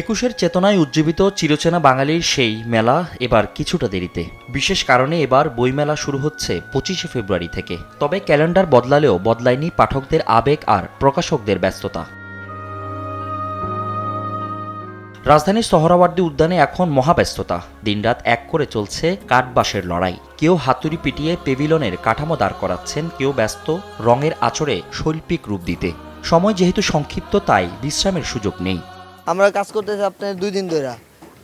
একুশের চেতনায় উজ্জীবিত চিরচেনা বাঙালির সেই মেলা এবার কিছুটা দেরিতে। বিশেষ কারণে এবার বইমেলা শুরু হচ্ছে 25শে ফেব্রুয়ারি থেকে। তবে ক্যালেন্ডার বদলালেও বদলায়নি পাঠকদের আবেগ আর প্রকাশকদের ব্যস্ততা। রাজধানীর সোহরাওয়ার্দী উদ্যানে এখন মহাব্যস্ততা। দিনরাত এক করে চলছে কাঠবাঁশের লড়াই। কেউ হাতুড়ি পিটিয়ে পেভিলনের কাঠামো দাঁড় করাচ্ছেন, কেউ ব্যস্ত রঙের আঁচড়ে শৈল্পিক রূপ দিতে। সময় যেহেতু সংক্ষিপ্ত, তাই বিশ্রামের সুযোগ নেই। আমরা কাজ করতেছি আপনার 2 দিন ধরে,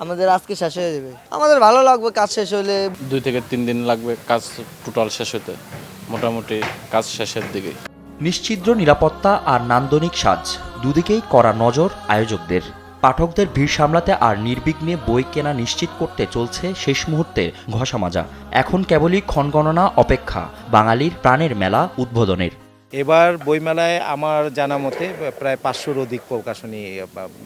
আমাদের আজকে শেষ হয়ে যাবে। আমাদের ভালো লাগবে কাজ শেষ হলে। 2 থেকে 3 দিন লাগবে কাজ টোটাল শেষ হতে, মোটামুটি কাজ শেষের দিকে। নিশ্ছিদ্র নিরাপত্তা আর নান্দনিক সাজ, দুদিকেই কড়া নজর আয়োজকদের। পাঠকদের ভিড় সামলাতে আর নির্বিঘ্নে বই কেনা নিশ্চিত করতে চলছে শেষ মুহূর্তের ঘষামাজা। এখন কেবলই ক্ষণগণনা অপেক্ষা বাঙালির প্রাণের মেলা উদ্বোধনের। এবার বইমেলায় আমার জানা মতে প্রায় 500-র অধিক প্রকাশনী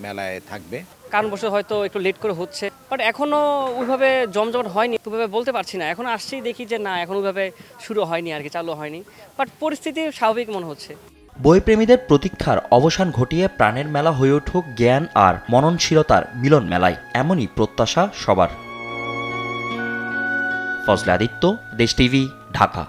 মেলায় থাকবে। কারণ বসে হয়তো একটু লেট করে হচ্ছে, বাট এখনো ওইভাবে জমজমাট হয়নি। ওইভাবে বলতে পারছি না, এখন আসছি দেখি যে না, এখন ওইভাবে শুরু হয়নি আর কি, চালু হয়নি, বাট পরিস্থিতি স্বাভাবিক মনে হচ্ছে। বইপ্রেমীদের প্রতীক্ষার অবসান ঘটিয়ে প্রাণের মেলা হয়ে উঠুক জ্ঞান আর মননশীলতার মিলন মেলায়, এমনই প্রত্যাশা সবার। ফজলে আদিত্য, দেশ টিভি, ঢাকা।